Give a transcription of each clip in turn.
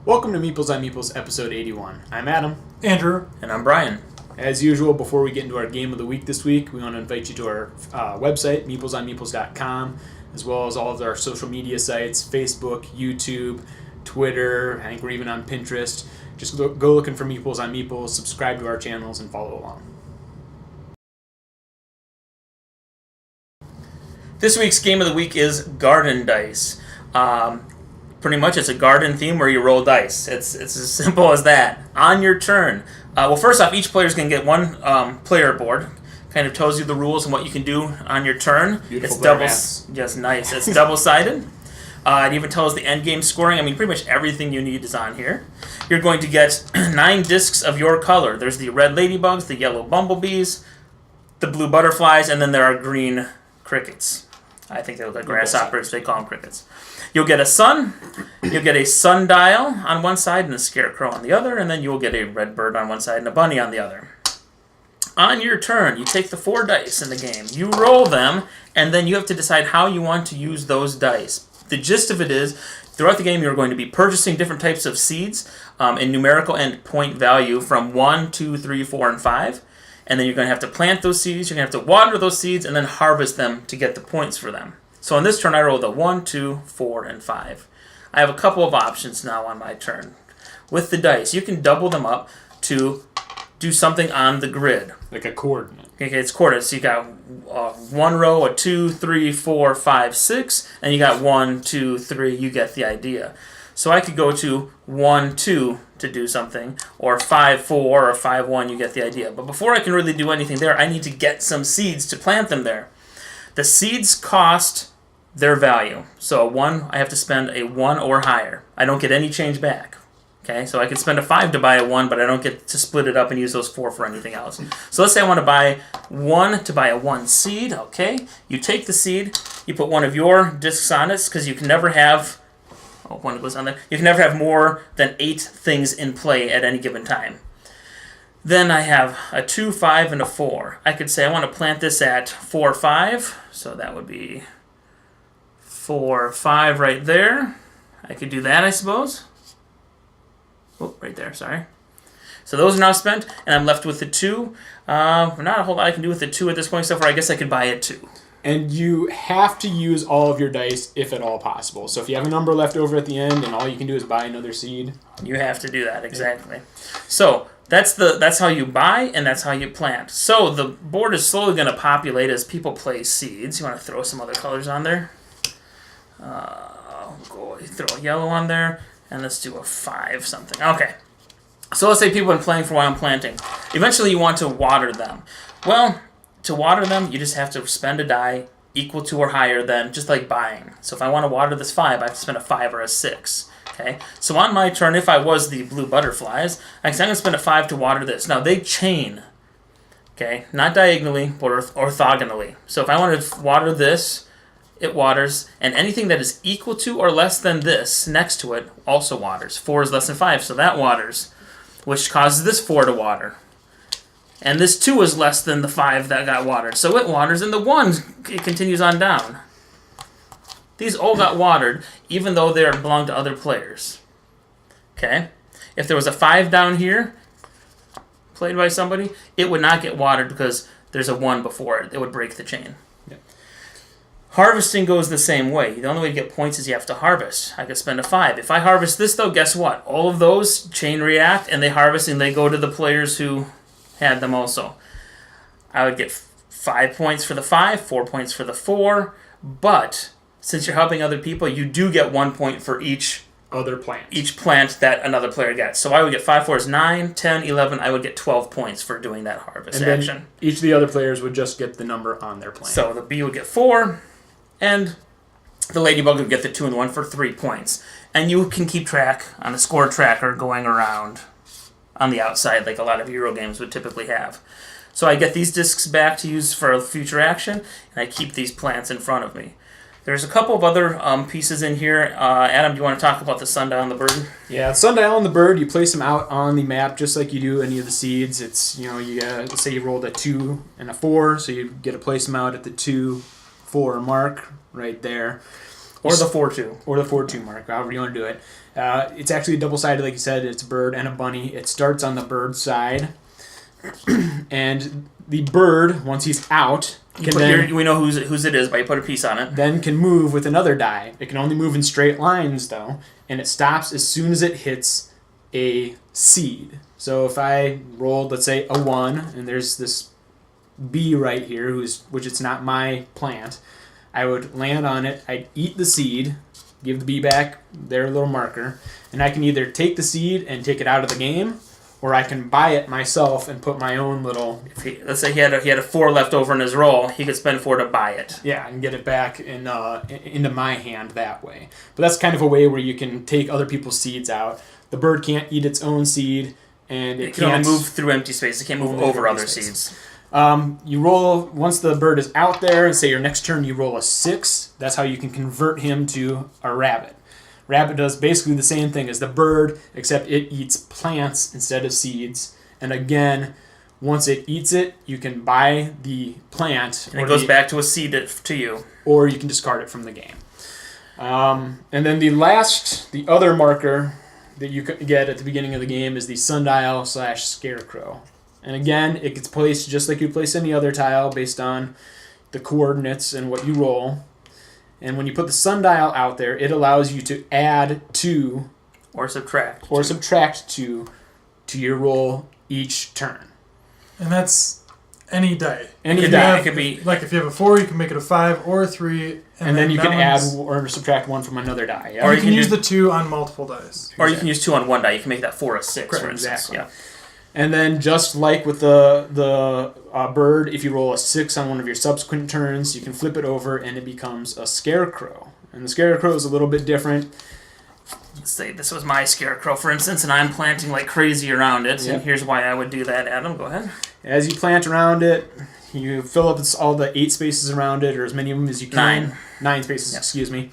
Welcome to Meeples on Meeples, episode 81. I'm Adam. Andrew. And I'm Brian. As usual, before we get into our game of the week this week, we want to invite you to our website, meeplesonmeeples.com, as well as all of our social media sites, Facebook, YouTube, Twitter. I think we're even on Pinterest. Just go looking for Meeples on Meeples, subscribe to our channels, and follow along. This week's game of the week is Garden Dice. Pretty much it's a garden theme where you roll dice. It's as simple as that. On your turn. Well, first off, each player's going to get one player board. Kind of tells you the rules and what you can do on your turn. Beautiful it's double, just nice. It's double-sided. It even tells the end game scoring. I mean, pretty much everything you need is on here. You're going to get 9 discs of your color. There's the red ladybugs, the yellow bumblebees, the blue butterflies, and then there are green crickets. I think they look like grasshoppers. They call them crickets. You'll get a sun. You'll get a sundial on one side and a scarecrow on the other, and then you'll get a red bird on one side and a bunny on the other. On your turn, you take the 4 dice in the game. You roll them, and then you have to decide how you want to use those dice. The gist of it is, throughout the game, you're going to be purchasing different types of seeds in numerical and point value from 1, 2, 3, 4, and 5. And then you're going to have to plant those seeds, you're going to have to water those seeds, and then harvest them to get the points for them. So on this turn, I rolled a 1, 2, 4, and 5. I have a couple of options now on my turn. With the dice, you can double them up to do something on the grid. Like a coordinate. Okay, it's coordinates. So you got one row, a 2, 3, 4, 5, 6, and you got 1, 2, 3. You get the idea. So I could go to 1, 2 to do something, or 5, 4, or 5, 1. You get the idea. But before I can really do anything there, I need to get some seeds to plant them there. The seeds cost their value. So I have to spend a 1 or higher. I don't get any change back. Okay, so I can spend a 5 to buy a 1, but I don't get to split it up and use those 4 for anything else. So let's say I want to buy 1 to buy a 1 seed. Okay, you take the seed, you put one of your discs on it, because you can never have, one goes on there. You can never have more than 8 things in play at any given time. Then I have a 2, 5, and a 4. I could say I want to plant this at 4, 5, so that would be 4, 5 right there. I could do that, I suppose. Oh, right there, sorry. So those are now spent, and I'm left with the 2. Not a whole lot I can do with the 2 at this point, so far I guess I could buy a 2. And you have to use all of your dice if at all possible. So if you have a number left over at the end and all you can do is buy another seed. You have to do that, exactly. So that's how you buy and that's how you plant. So the board is slowly going to populate as people place seeds. You want to throw some other colors on there? Throw a yellow on there, and let's do a 5 something. Okay. So let's say people have been playing for a while and planting. Eventually you want to water them. Well, to water them, you just have to spend a die equal to or higher than, just like buying. So if I want to water this 5, I have to spend a 5 or a 6. Okay? So on my turn, if I was the blue butterflies, I'm going to spend a 5 to water this. Now, they chain. Okay? Not diagonally, but orthogonally. So if I want to water this, it waters, and anything that is equal to or less than this next to it also waters. 4 is less than 5, so that waters, which causes this 4 to water. And this 2 is less than the 5 that got watered, so it waters, and the 1 it continues on down. These all got watered, even though they belong to other players. Okay? If there was a 5 down here, played by somebody, it would not get watered because there's a 1 before it. It would break the chain. Harvesting goes the same way. The only way to get points is you have to harvest. I could spend a 5. If I harvest this, though, guess what? All of those chain react, and they harvest, and they go to the players who had them also. I would get 5 points for the 5, 4 points for the 4, but since you're helping other people, you do get 1 point for each other plant. Each plant that another player gets. So I would get 5, 4 is 9, 10, 11. I would get 12 points for doing that harvest and action. Then each of the other players would just get the number on their plant. So the bee would get 4. And the ladybug would get the 2 and 1 for 3 points. And you can keep track on a score tracker going around on the outside like a lot of Euro games would typically have. So I get these discs back to use for future action, and I keep these plants in front of me. There's a couple of other pieces in here. Adam, do you want to talk about the sundial and the bird? Yeah, the sundial and the bird, you place them out on the map just like you do any of the seeds. It's, let's say you rolled a 2 and a 4, so you get to place them out at the 2, 4 mark right there. Or the 4-2. Or the 4-2 mark, however you want to do it. It's actually double-sided, like you said. It's a bird and a bunny. It starts on the bird side. And the bird, once he's out, we know whose it is, but you put a piece on it. Then can move with another die. It can only move in straight lines, though. And it stops as soon as it hits a seed. So if I rolled, let's say, a 1, and there's this bee right here, which it's not my plant, I would land on it, I'd eat the seed, give the bee back their little marker, and I can either take the seed and take it out of the game, or I can buy it myself and put my own little... Let's say he had a 4 left over in his roll, he could spend 4 to buy it. Yeah, and get it back into my hand that way. But that's kind of a way where you can take other people's seeds out. The bird can't eat its own seed, and it can can't only move through empty space. It can't move over other seeds. You roll, once the bird is out there, and say your next turn you roll a 6, that's how you can convert him to a rabbit. Rabbit does basically the same thing as the bird, except it eats plants instead of seeds. And again, once it eats it, you can buy the plant. And it goes back to a seed to you. Or you can discard it from the game. And then the other marker that you get at the beginning of the game is the sundial/scarecrow. And again, it gets placed just like you place any other tile based on the coordinates and what you roll. And when you put the sundial out there, it allows you to add 2 or subtract 2 to your roll each turn. And that's any die. Any die. It could be like if you have a 4, you can make it a 5 or a 3, and then you can add or subtract 1 from another die. Yeah? Or you can use the 2 on multiple dice. Or you can use 2 on one die. You can make that 4 a 6, Correct, for instance. exactly. Yeah. And then just like with the bird, if you roll a 6 on one of your subsequent turns, you can flip it over and it becomes a scarecrow. And the scarecrow is a little bit different. Let's say this was my scarecrow, for instance, and I'm planting like crazy around it. Yep. And here's why I would do that. Adam, go ahead. As you plant around it, you fill up all the 8 spaces around it, or as many of them as you can. 9 spaces, excuse me.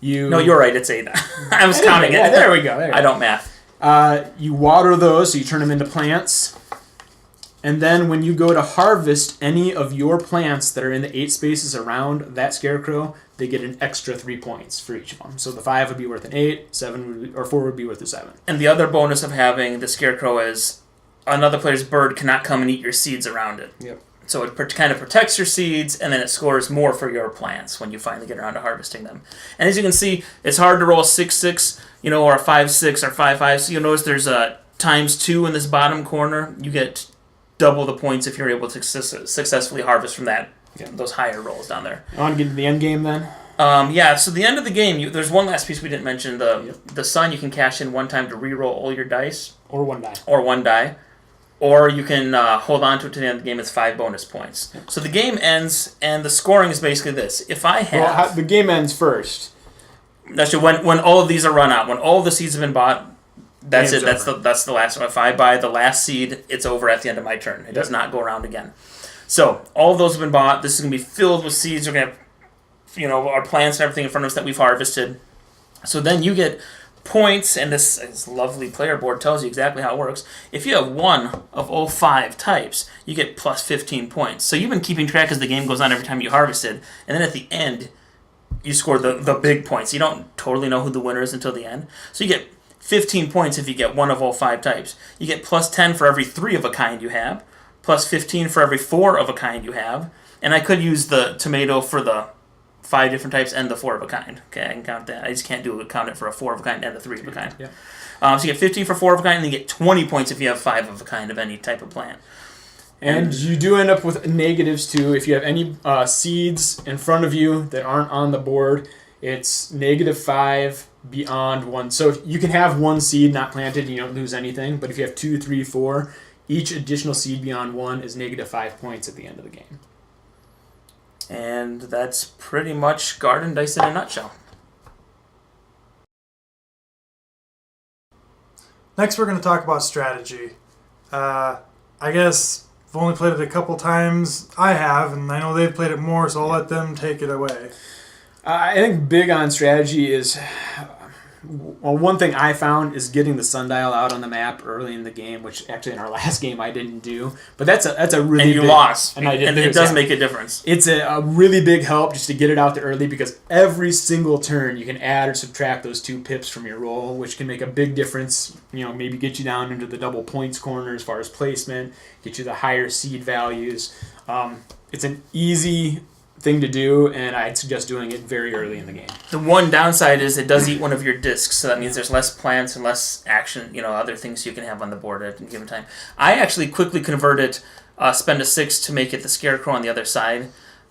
No, you're right. It's 8. I was counting it. Yeah, there we go. I don't math. You water those, so you turn them into plants. And then when you go to harvest any of your plants that are in the 8 spaces around that scarecrow, they get an extra 3 points for each of them. So the 5 would be worth an 8, 4 would be worth a 7. And the other bonus of having the scarecrow is another player's bird cannot come and eat your seeds around it. Yep. So it kind of protects your seeds, and then it scores more for your plants when you finally get around to harvesting them. And as you can see, it's hard to roll a 6-6, or a 5-6 or 5-5. So you'll notice there's a ×2 in this bottom corner. You get double the points if you're able to successfully harvest from those higher rolls down there. I want to get to the end game then? So the end of the game, there's one last piece we didn't mention. The sun, you can cash in 1 time to re-roll all your dice. Or 1 die. Or 1 die. Or you can hold on to it to the end of the game. It's 5 bonus points. So the game ends, and the scoring is basically this. If I have... Well, the game ends first. That's when all of these are run out. When all of the seeds have been bought, that's it. That's the last one. If I buy the last seed, it's over at the end of my turn. It does not go around again. So all of those have been bought. This is going to be filled with seeds. We're going to have our plants and everything in front of us that we've harvested. So then you get points, and this lovely player board tells you exactly how it works. If you have 1 of all 5 types, you get plus 15 points. So you've been keeping track as the game goes on every time you harvested, and then at the end, you score the big points. You don't totally know who the winner is until the end. So you get 15 points if you get 1 of all 5 types. You get plus 10 for every 3 of a kind you have, plus 15 for every 4 of a kind you have, and I could use the tomato for the 5 different types and the 4 of a kind. Okay, I can count that. I just can't count it for a 4 of a kind and the 3 of a kind. Yeah. So you get 15 for 4 of a kind, and you get 20 points if you have 5 of a kind of any type of plant. And you do end up with negatives too. If you have any seeds in front of you that aren't on the board, it's -5 beyond 1. So you can have 1 seed not planted and you don't lose anything. But if you have 2, 3, 4, each additional seed beyond 1 is -5 points at the end of the game. And that's pretty much Garden Dice in a nutshell. Next, we're going to talk about strategy. I guess I've only played it a couple times. I have, and I know they've played it more, so I'll let them take it away. I think big on strategy is Well, one thing I found is getting the sundial out on the map early in the game, which actually in our last game I didn't do. But that's a really and you big, lost, and I didn't. And it does make a difference. It's a really big help just to get it out there early because every single turn you can add or subtract those 2 pips from your roll, which can make a big difference. Maybe get you down into the double points corner as far as placement, get you the higher seed values. It's an easy thing to do, and I'd suggest doing it very early in the game. The one downside is it does eat one of your discs, so that means there's less plants and less action, other things you can have on the board at a given time. I actually quickly converted spend a 6 to make it the scarecrow on the other side.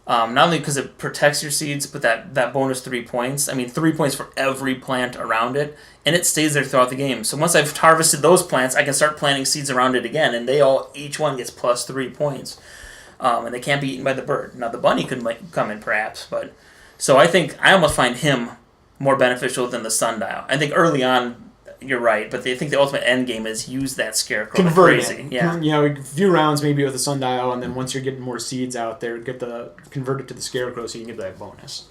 Not only because it protects your seeds, but that bonus 3 points. 3 points for every plant around it, and it stays there throughout the game. So once I've harvested those plants, I can start planting seeds around it again, and each one gets plus 3 points. And they can't be eaten by the bird. Now the bunny could come in perhaps, but so I think I almost find him more beneficial than the sundial. I think early on you're right, but I think the ultimate end game is use that scarecrow. Convert crazy. it. Yeah. A few rounds maybe with a sundial, and then once you're getting more seeds out there, convert it to the scarecrow so you can get that bonus.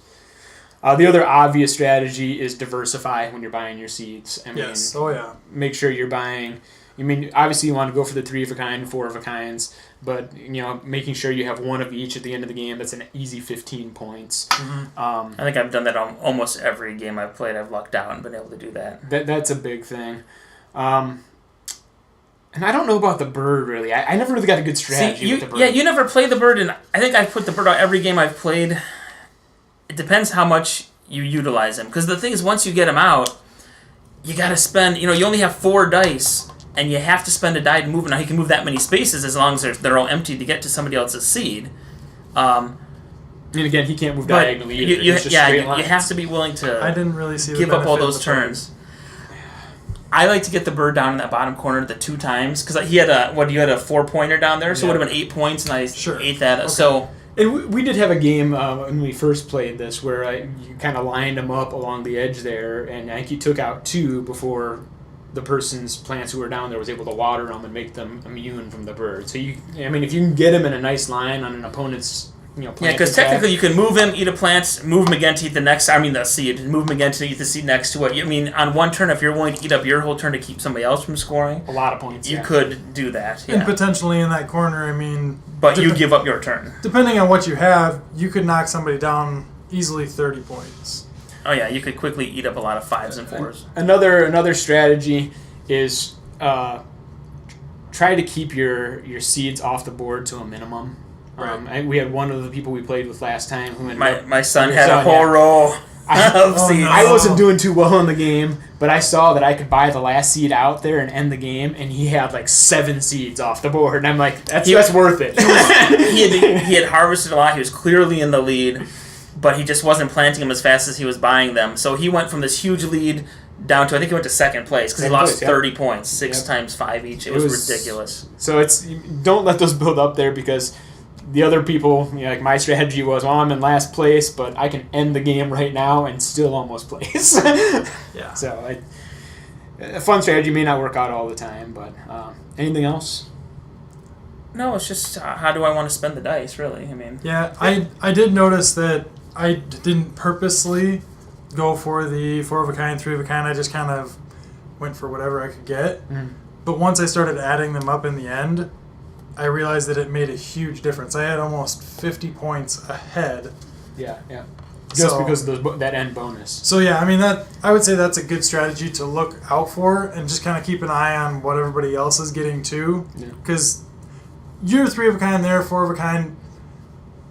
The other obvious strategy is diversify when you're buying your seeds. Yes. Oh yeah. Make sure you're buying. Obviously you want to go for the 3 of a kind, 4 of a kinds, but making sure you have 1 of each at the end of the game. That's an easy 15 points. Mm-hmm. I think I've done that on almost every game I've played. I've lucked out and been able to do that. That's a big thing. And I don't know about the bird really. I never really got a good strategy with the bird. Yeah, you never play the bird, and I think I've put the bird on every game I've played. It depends how much you utilize him, because the thing is, once you get him out, you got to spend. You only have 4 dice. And you have to spend a die to move. Now he can move that many spaces as long as they're all empty to get to somebody else's seed. And again, he can't move diagonally either. You have to be willing to. I didn't really see give up all those turns. I like to get the bird down in that bottom corner the 2 times because you had a 4-pointer down there, so it would have been 8 points, and I ate that. Okay. So. And we did have a game when we first played this where you kind of lined them up along the edge there, and I think you took out 2 before the person's plants who were down there was able to water them and make them immune from the bird. So if you can get him in a nice line on an opponent's plant because technically you can move him, eat a plant, move him again to eat the seed, move him again to eat the seed next to it. On one turn, if you're willing to eat up your whole turn to keep somebody else from scoring, a lot of points. You could do that, and potentially in that corner. But you give up your turn. Depending on what you have, you could knock somebody down easily 30 points. Oh yeah, you could quickly eat up a lot of 5s and 4s. Another strategy is try to keep your seeds off the board to a minimum. Right. We had one of the people we played with last time who my son had a whole row of seeds. I wasn't doing too well in the game, but I saw that I could buy the last seed out there and end the game, and he had like 7 seeds off the board, and I'm like, that's worth it. He had harvested a lot. He was clearly in the lead, but he just wasn't planting them as fast as he was buying them. So he went from this huge lead down to, I think he went to 2nd place because he lost 30 points, 6 times 5 each. It was ridiculous. So don't let those build up there because the other people, like my strategy was, I'm in last place, but I can end the game right now and still almost place. Yeah. So a fun strategy may not work out all the time, but anything else? No, it's just how do I want to spend the dice, really? Yeah, I did notice that I didn't purposely go for the 4 of a kind, 3 of a kind. I just kind of went for whatever I could get. Mm-hmm. But once I started adding them up in the end, I realized that it made a huge difference. I had almost 50 points ahead. Yeah. Just because of that end bonus. So yeah, I would say that's a good strategy to look out for and just kind of keep an eye on what everybody else is getting too. Because you're 3 of a kind, they're 4 of a kind.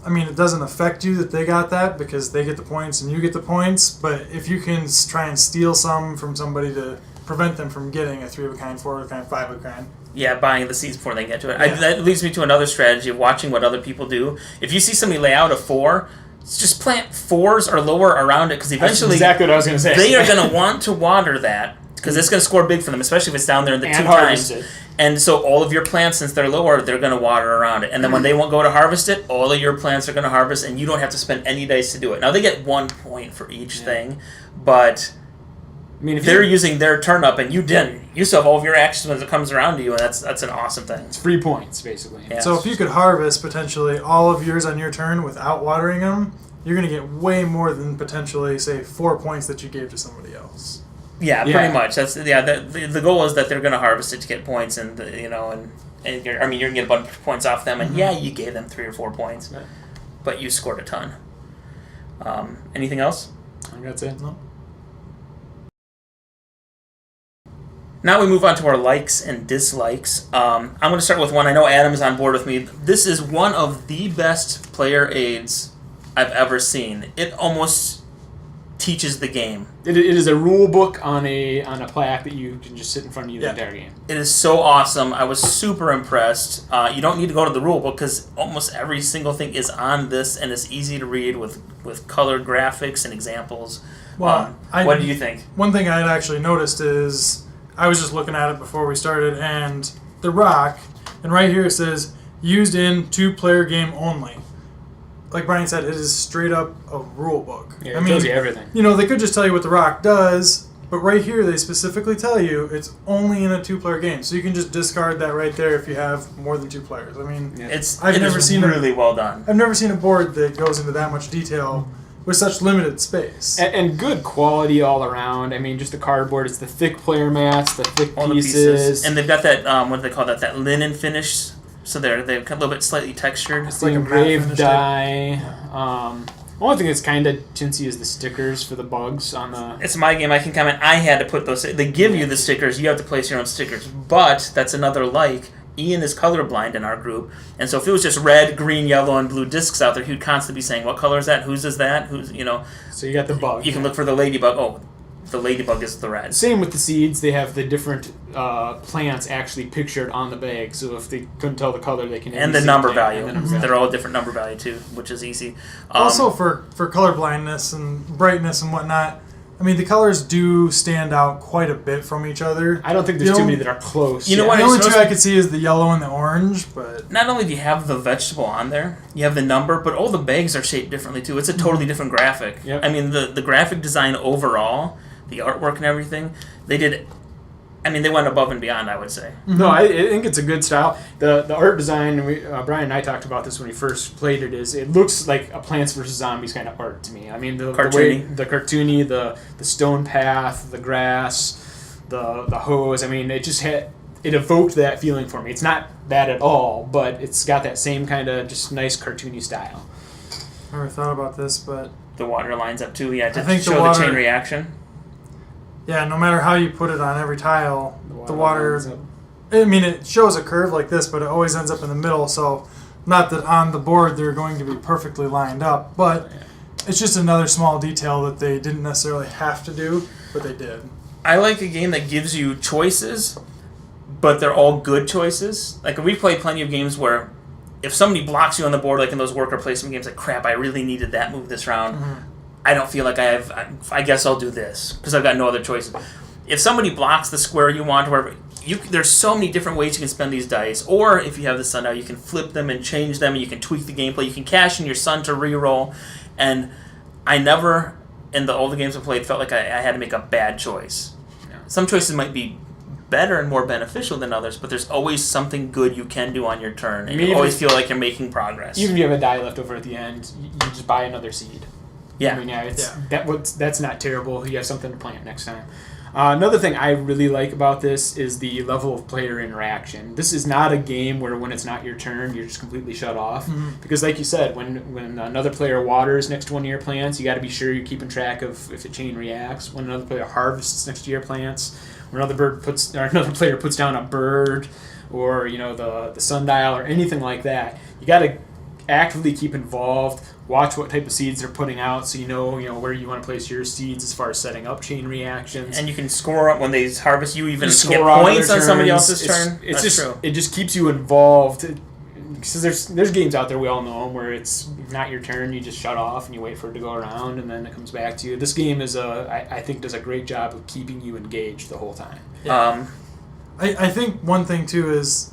It doesn't affect you that they got that because they get the points and you get the points. But if you can try and steal some from somebody to prevent them from getting a 3 of a kind, 4 of a kind, 5 of a kind. Yeah, buying the seeds before they get to it. Yeah. That leads me to another strategy of watching what other people do. If you see somebody lay out a 4, just plant 4s or lower around it because eventually that's exactly what I was going to say. They are going to want to water that because it's going to score big for them, especially if it's down there in the 2 times. And so all of your plants, since they're lower, they're going to water around it. And then when they won't go to harvest it, all of your plants are going to harvest, and you don't have to spend any dice to do it. Now, they get 1 point for each thing, but if they're using their turn up and you didn't, you still have all of your actions when it comes around to you, and that's an awesome thing. It's free points, basically. Yeah. So if you could harvest potentially all of yours on your turn without watering them, you're going to get way more than potentially, say, 4 points that you gave to somebody else. Yeah, pretty much. That's The goal is that they're going to harvest it to get points, and you're going to get a bunch of points off them, and you gave them 3 or 4 points, but you scored a ton. Anything else? I think that's it. No. Now we move on to our likes and dislikes. I'm going to start with one. I know Adam's on board with me. This is one of the best player aids I've ever seen. It almost teaches the game. It is a rule book on a plaque that you can just sit in front of you the entire game. It is so awesome. I was super impressed. You don't need to go to the rule book because almost every single thing is on this, and it's easy to read with colored graphics and examples. Well, what do you think? One thing I had actually noticed is I was just looking at it before we started, and the rock, and right here it says used in 2-player game only. Like Brian said, it is straight up a rule book. Yeah, it tells you everything. They could just tell you what the rock does, but right here they specifically tell you it's only in a 2-player game. So you can just discard that right there if you have more than 2 players. I mean, I've never seen really well done. I've never seen a board that goes into that much detail with such limited space. And good quality all around. I mean, just the cardboard. It's the thick player mats, the thick all pieces. The pieces. And they've got that, what do they call that linen finish. So they're a little bit slightly textured. It's like engraved dye. Only thing that's kind of chintzy is the stickers for the bugs on the... It's my game. I can comment. I had to put those... They give you the stickers. You have to place your own stickers. But that's another like. Ian is colorblind in our group. And so if it was just red, green, yellow, and blue discs out there, he would constantly be saying, what color is that? Whose is that? Who's, So you got the bug. You can look for the ladybug. Oh, the ladybug is the red. Same with the seeds. They have the different plants actually pictured on the bag. So if they couldn't tell the color, they can... And the number value. They're all a different number value, too, which is easy. Also, for color blindness and brightness and whatnot, I mean, the colors do stand out quite a bit from each other. I don't think there's too many that are close. You know what? The only 2 I could see is the yellow and the orange, but... Not only do you have the vegetable on there, you have the number, but all the bags are shaped differently, too. It's a totally different graphic. Yep. I mean, the graphic design overall, the artwork and everything, they went above and beyond, I would say. No, I think it's a good style. The art design, Brian and I talked about this when we first played it, is it looks like a Plants vs. Zombies kind of art to me. I mean, the cartoony, the stone path, the grass, the hose. I mean, it just it evoked that feeling for me. It's not that at all, but it's got that same kind of just nice cartoony style. I never thought about this, but... The water lines up, too. Yeah, to I think show the chain reaction. Yeah, no matter how you put it on every tile, the water... I mean, it shows a curve like this, but it always ends up in the middle, so not that on the board they're going to be perfectly lined up, but it's just another small detail that they didn't necessarily have to do, but they did. I like a game that gives you choices, but they're all good choices. Like, we played plenty of games where if somebody blocks you on the board, like in those worker placement games, like, crap, I really needed that move this round. Mm-hmm. I don't feel like I guess I'll do this because I've got no other choices. If somebody blocks the square you want, wherever, there's so many different ways you can spend these dice. Or if you have the sun out, you can flip them and change them, and you can tweak the gameplay. You can cash in your sun to reroll. And I never, in all the games I played, felt like I had to make a bad choice. Some choices might be better and more beneficial than others, but there's always something good you can do on your turn, and you always feel like you're making progress. Even if you have a die left over at the end, you just buy another seed. Yeah. I mean, that's not terrible. You have something to plant next time. Another thing I really like about this is the level of player interaction. This is not a game where when it's not your turn, you're just completely shut off. Mm-hmm. Because like you said, when another player waters next to one of your plants, you got to be sure you're keeping track of if a chain reacts. When another player harvests next to your plants, when another player puts down a bird, or the sundial or anything like that, you got to actively keep involved. Watch what type of seeds they're putting out, so you know where you want to place your seeds as far as setting up chain reactions. And you can score up when they harvest. You even get points on somebody else's turn. That's true. It just keeps you involved. Because there's games out there, we all know them, where it's not your turn, you just shut off and you wait for it to go around, and then it comes back to you. This game I think does a great job of keeping you engaged the whole time. Yeah. I think one thing too is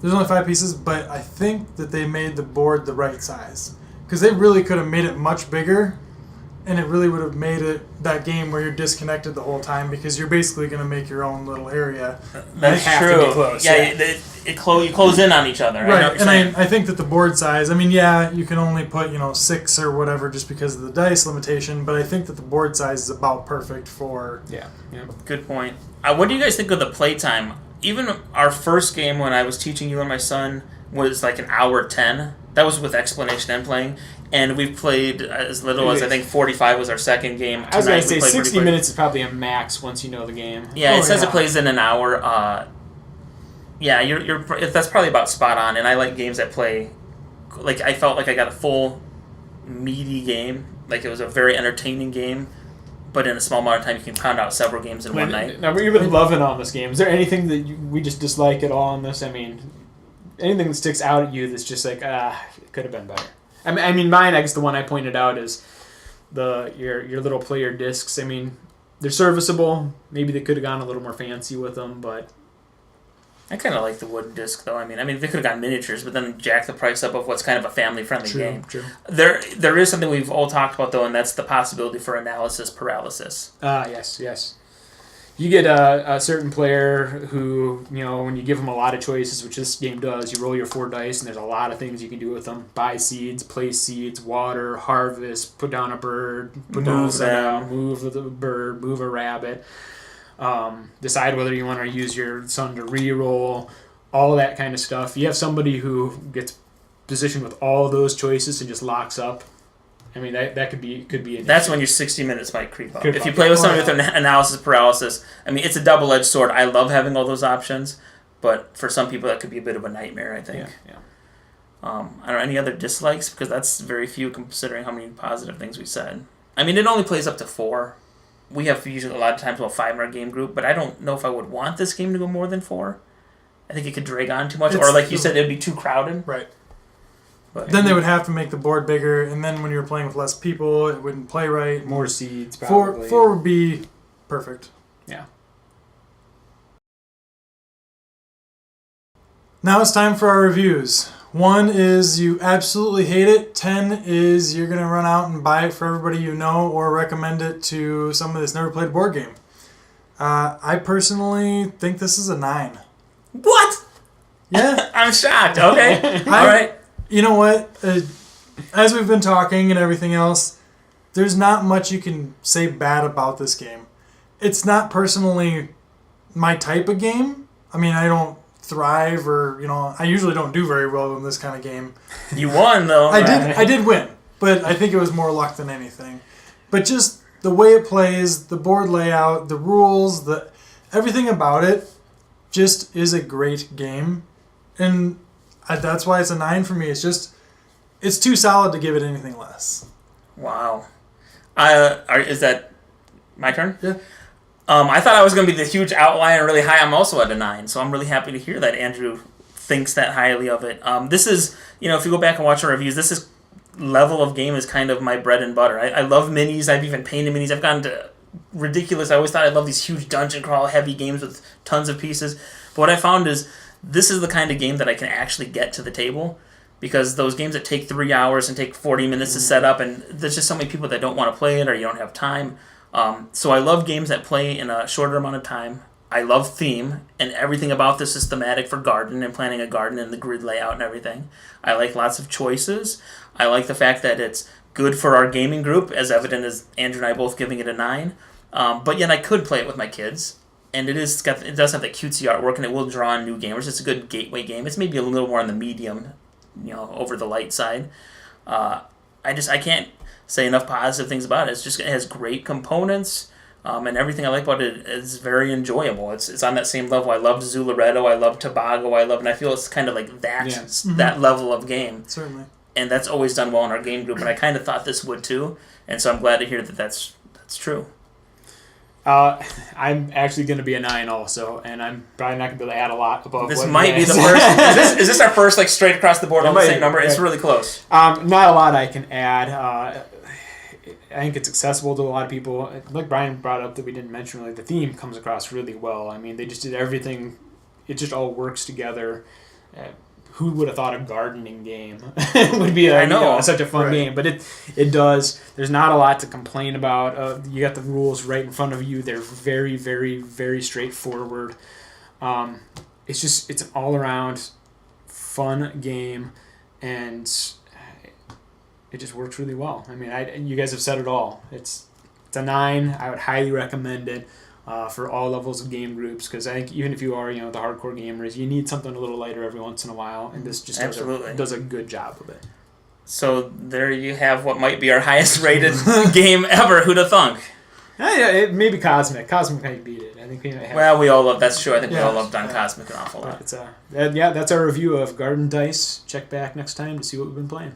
there's only 5 pieces, but I think that they made the board the right size. Because they really could have made it much bigger, and it really would have made it that game where you're disconnected the whole time because you're basically going to make your own little area. That's have to true. be close, yeah, yeah. you close in on each other. Right, and I think that the board size, I mean, yeah, you can only put, 6 or whatever just because of the dice limitation, but I think that the board size is about perfect for... Yeah. Good point. What do you guys think of the playtime? Even our first game when I was teaching you and my son was like an hour 10. That was with explanation and playing. And we've played as little as, I think, 45 was our second game. I was going to say we played 60 minutes is probably a max once you know the game. Yeah, it says it plays in an hour. Yeah, that's probably about spot on. And I like games that play... Like, I felt like I got a full, meaty game. Like, it was a very entertaining game. But in a small amount of time, you can pound out several games in one night. Now, you've been loving on this game. Is there anything that we just dislike at all on this? I mean, anything that sticks out at you that's just like, it could have been better? I mean, mine, I guess the one I pointed out is your little player discs. I mean, they're serviceable. Maybe they could have gone a little more fancy with them, but... I kind of like the wooden disc, though. I mean, they could have gotten miniatures, but then jack the price up of what's kind of a family-friendly game. True. There is something we've all talked about, though, and that's the possibility for analysis paralysis. Yes. You get a certain player who, when you give them a lot of choices, which this game does, you roll your 4 dice, and there's a lot of things you can do with them. Buy seeds, place seeds, water, harvest, put down a bird, move the bird, move a rabbit. Decide whether you want to use your son to re-roll, all of that kind of stuff. You have somebody who gets positioned with all of those choices and just locks up. I mean, that could be an That's issue. when your 60 minutes might creep up. If you play with somebody with an analysis paralysis, I mean, it's a double-edged sword. I love having all those options, but for some people that could be a bit of a nightmare, I think. Yeah. I don't know, any other dislikes? Because that's very few considering how many positive things we said. I mean, it only plays up to 4. We have usually a lot of times 5 in our game group, but I don't know if I would want this game to go more than 4. I think it could drag on too much, or like you said, it'd be too crowded. Right. But then they would have to make the board bigger, and then when you're playing with less people, it wouldn't play right. More seeds, probably. 4 would be perfect. Yeah. Now it's time for our reviews. 1 is you absolutely hate it. 10 is you're going to run out and buy it for everybody you know or recommend it to somebody that's never played a board game. I personally think this is a 9. What? Yeah. I'm shocked. Okay. All right. You know what? As we've been talking and everything else, there's not much you can say bad about this game. It's not personally my type of game. I mean, I don't thrive or, I usually don't do very well in this kind of game. You won, though. I did win, but I think it was more luck than anything. But just the way it plays, the board layout, the rules, everything about it just is a great game. And that's why it's a 9 for me. It's too solid to give it anything less. Wow. Is that my turn? Yeah. I thought I was going to be the huge outlier really high. I'm also at a 9, so I'm really happy to hear that Andrew thinks that highly of it. This is, if you go back and watch our reviews, this is level of game is kind of my bread and butter. I love minis. I've even painted minis. I've gone to ridiculous. I always thought I loved these huge dungeon crawl heavy games with tons of pieces. But what I found is this is the kind of game that I can actually get to the table, because those games that take 3 hours and take 40 minutes to set up, and there's just so many people that don't want to play it or you don't have time. So I love games that play in a shorter amount of time. I love theme, and everything about this is thematic for garden and planning a garden and the grid layout and everything. I like lots of choices. I like the fact that it's good for our gaming group, as evident as Andrew and I both giving it a 9. But yet I could play it with my kids. And it does have that cutesy artwork, and it will draw in new gamers. It's a good gateway game. It's maybe a little more on the medium, over the light side. I can't say enough positive things about it. It has great components, and everything I like about it is very enjoyable. It's on that same level. I loved Zularedo. I love Tobago. and I feel it's kind of like that that level of game. Certainly. And that's always done well in our game group, and I kind of thought this would too. And so I'm glad to hear that that's true. I'm actually going to be a 9 also, and I'm probably not going to be able to add a lot above. This might be the first. Is this our first straight across the board on the same number? It's really close. Not a lot I can add. I think it's accessible to a lot of people. Like Brian brought up that we didn't mention, really, the theme comes across really well. I mean, they just did everything. It just all works together. who would have thought a gardening game would be such a fun Right. game? But it does. There's not a lot to complain about. You got the rules right in front of you. They're very, very, very straightforward. It's an all around fun game, and it just works really well. I mean, you guys have said it all. It's a 9. I would highly recommend it. For all levels of game groups, because I think even if you are, the hardcore gamers, you need something a little lighter every once in a while, and this just does a good job of it. So there you have what might be our highest rated game ever. Who'da thunk? Yeah, maybe Cosmic. Cosmic might beat it. I think we might have. Well, we all love. That's true. I think we all loved on Cosmic an awful lot. That's our review of Garden Dice. Check back next time to see what we've been playing.